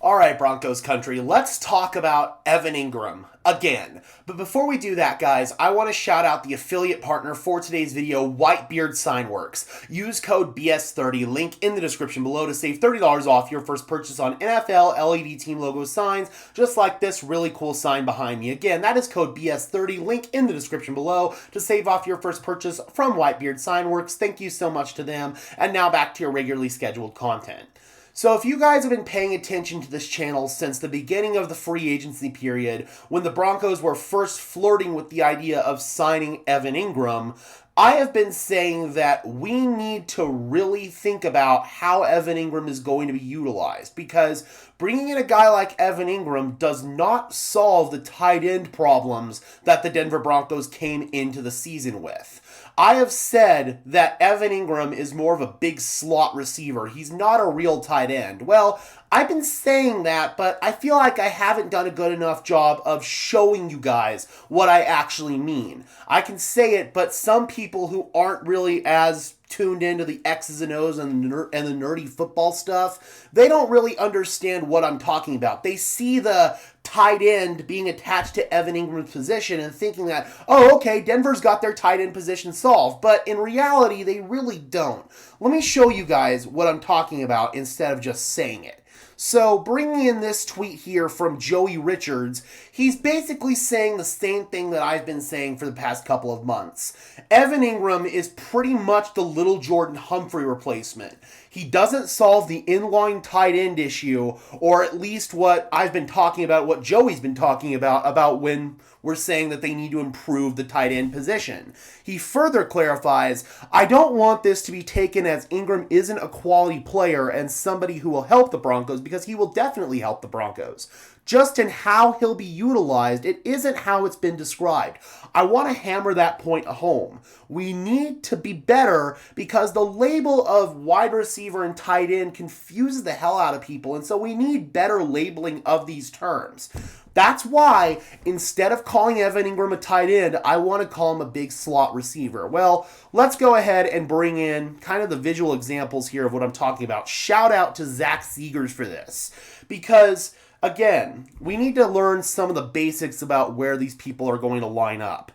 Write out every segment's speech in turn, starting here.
All right, Broncos country, let's talk about Evan Engram again. But before we do that, guys, I want to shout out the affiliate partner for today's video, Whitebeard Signworks. Use code BS30, link in the description below to save $30 off your first purchase on NFL LED team logo signs, just like this really cool sign behind me. Again, that is code BS30, link in the description below to save off your first purchase from Whitebeard Signworks. Thank you so much to them. And now back to your regularly scheduled content. So if you guys have been paying attention to this channel since the beginning of the free agency period, when the Broncos were first flirting with the idea of signing Evan Engram, I have been saying that we need to really think about how Evan Engram is going to be utilized, because bringing in a guy like Evan Engram does not solve the tight end problems that the Denver Broncos came into the season with. I have said that Evan Engram is more of a big slot receiver. He's not a real tight end. Well, I've been saying that, but I feel like I haven't done a good enough job of showing you guys what I actually mean. I can say it, but some people who aren't really as tuned into the X's and O's and the nerdy football stuff, they don't really understand what I'm talking about. They see the tight end being attached to Evan Engram's position and thinking that, oh, okay, Denver's got their tight end position solved. But in reality, they really don't. Let me show you guys what I'm talking about instead of just saying it. So bringing in this tweet here from Joey Richards, he's basically saying the same thing that I've been saying for the past couple of months. Evan Engram is pretty much the little Jordan Humphrey replacement. He doesn't solve the inline tight end issue, or at least what I've been talking about, what Joey's been talking about when we're saying that they need to improve the tight end position. He further clarifies, I don't want this to be taken as Engram isn't a quality player and somebody who will help the Broncos, because he will definitely help the Broncos. Just in how he'll be utilized, it isn't how it's been described. I want to hammer that point home. We need to be better, because the label of wide receiver and tight end confuses the hell out of people, and so we need better labeling of these terms. That's why, instead of calling Evan Engram a tight end, I want to call him a big slot receiver. Well, let's go ahead and bring in kind of the visual examples here of what I'm talking about. Shout out to Zach Seegers for this, because again, we need to learn some of the basics about where these people are going to line up.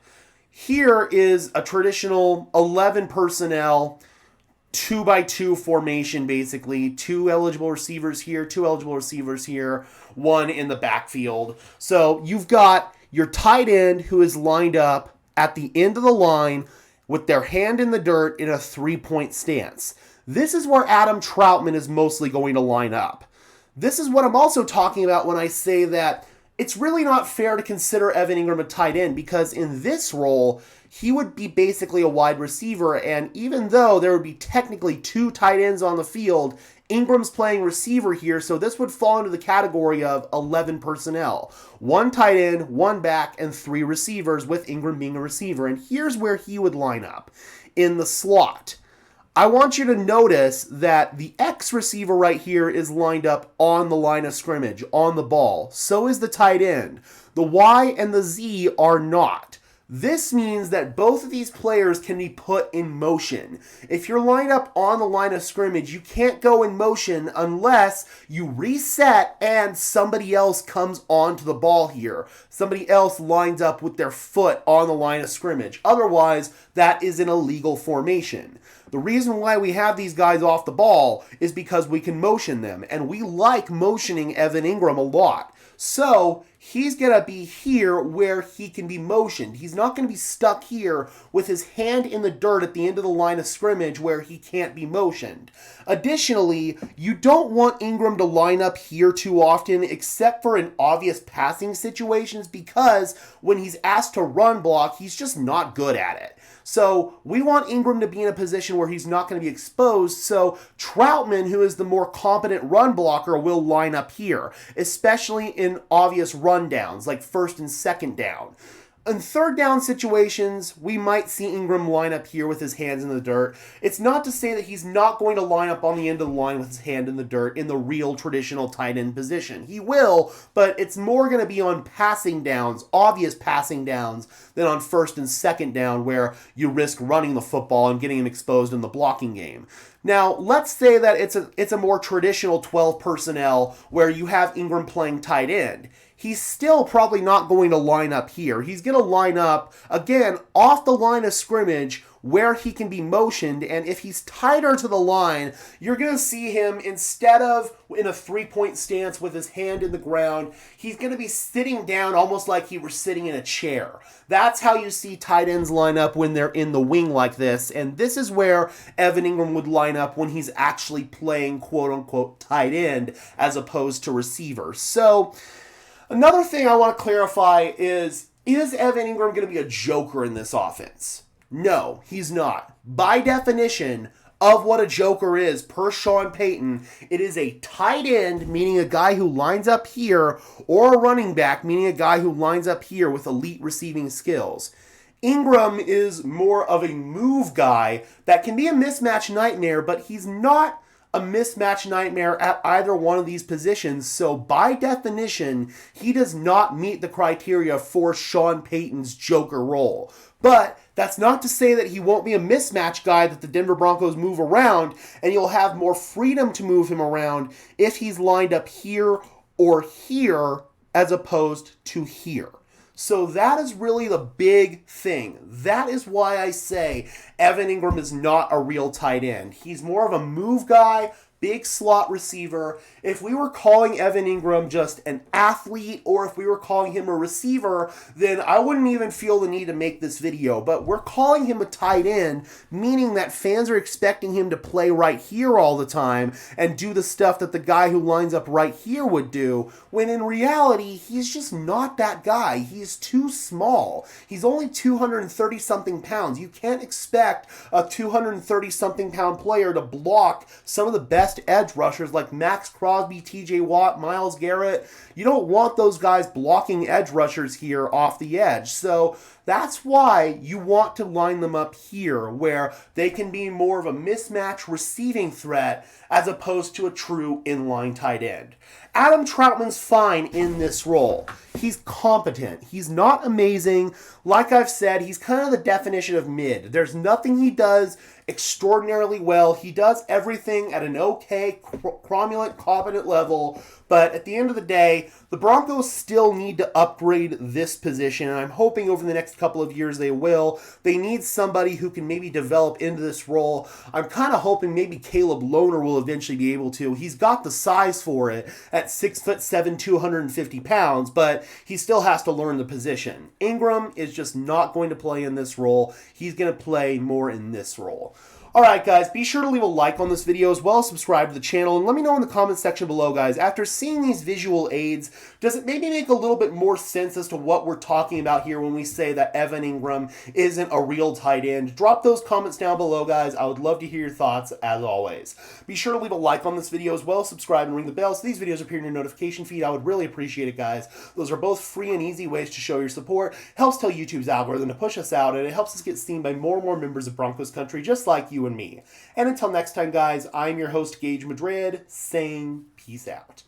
Here is a traditional 11 personnel, 2x2 formation, basically. 2 eligible receivers here, 2 eligible receivers here, 1 in the backfield. So you've got your tight end who is lined up at the end of the line with their hand in the dirt in a 3-point stance. This is where Adam Troutman is mostly going to line up. This is what I'm also talking about when I say that it's really not fair to consider Evan Engram a tight end, because in this role, he would be basically a wide receiver, and even though there would be technically 2 tight ends on the field, Ingram's playing receiver here, so this would fall into the category of 11 personnel. 1 tight end, 1 back, and 3 receivers, with Engram being a receiver, and here's where he would line up. In the slot, I want you to notice that the X receiver right here is lined up on the line of scrimmage, on the ball. So is the tight end. The Y and the Z are not. This means that both of these players can be put in motion. If you're lined up on the line of scrimmage, you can't go in motion unless you reset and somebody else comes onto the ball here. Somebody else lines up with their foot on the line of scrimmage. Otherwise, that is an illegal formation. The reason why we have these guys off the ball is because we can motion them, and we like motioning Evan Engram a lot. So he's going to be here where he can be motioned. He's not going to be stuck here with his hand in the dirt at the end of the line of scrimmage where he can't be motioned. Additionally, you don't want Engram to line up here too often, except for in obvious passing situations, because when he's asked to run block, he's just not good at it. So we want Engram to be in a position where he's not going to be exposed, so Troutman, who is the more competent run blocker, will line up here, especially in obvious rundowns, like first and second down. In third down situations, we might see Engram line up here with his hands in the dirt. It's not to say that he's not going to line up on the end of the line with his hand in the dirt in the real traditional tight end position. He will, but it's more going to be on passing downs, obvious passing downs, than on first and second down where you risk running the football and getting him exposed in the blocking game. Now, let's say that it's a more traditional 12 personnel where you have Engram playing tight end. He's still probably not going to line up here. He's going to line up, again, off the line of scrimmage where he can be motioned, and if he's tighter to the line, you're going to see him, instead of in a three-point stance with his hand in the ground, he's going to be sitting down almost like he were sitting in a chair. That's how you see tight ends line up when they're in the wing like this, and this is where Evan Engram would line up when he's actually playing quote-unquote tight end as opposed to receiver. So, another thing I want to clarify is Evan Engram going to be a joker in this offense? No, he's not. By definition of what a joker is, per Sean Payton, it is a tight end, meaning a guy who lines up here, or a running back, meaning a guy who lines up here with elite receiving skills. Engram is more of a move guy that can be a mismatch nightmare, but he's not a mismatch nightmare at either one of these positions, so by definition, he does not meet the criteria for Sean Payton's joker role. But that's not to say that he won't be a mismatch guy that the Denver Broncos move around, and you'll have more freedom to move him around if he's lined up here or here as opposed to here. So that is really the big thing. That is why I say Evan Engram is not a real tight end. He's more of a move guy, big slot receiver. If we were calling Evan Engram just an athlete, or if we were calling him a receiver, then I wouldn't even feel the need to make this video. But we're calling him a tight end, meaning that fans are expecting him to play right here all the time and do the stuff that the guy who lines up right here would do, when in reality, he's just not that guy. He's too small. He's only 230-something pounds. You can't expect a 230-something pound player to block some of the best edge rushers like Max Crosby, TJ Watt, Myles Garrett. You don't want those guys blocking edge rushers here off the edge. So that's why you want to line them up here, where they can be more of a mismatch receiving threat as opposed to a true inline tight end. Adam Troutman's fine in this role. He's competent. He's not amazing. Like I've said, he's kind of the definition of mid. There's nothing he does extraordinarily well. He does everything at an okay, cromulent, competent level, but at the end of the day, the Broncos still need to upgrade this position, and I'm hoping over the next couple of years they will. They need somebody who can maybe develop into this role. I'm kind of hoping maybe Caleb Lohner will eventually be able to. He's got the size for it at 6'7", 250 pounds, but he still has to learn the position. Engram is just not going to play in this role. He's going to play more in this role. Alright guys, be sure to leave a like on this video as well as subscribe to the channel, and let me know in the comments section below, guys, after seeing these visual aids, does it maybe make a little bit more sense as to what we're talking about here when we say that Evan Engram isn't a real tight end? Drop those comments down below, guys. I would love to hear your thoughts as always. Be sure to leave a like on this video as well as subscribe and ring the bell so these videos appear in your notification feed. I would really appreciate it, guys. Those are both free and easy ways to show your support. It helps tell YouTube's algorithm to push us out, and it helps us get seen by more and more members of Broncos country just like you and me. And until next time, guys, I'm your host, Gage Madrid, saying peace out.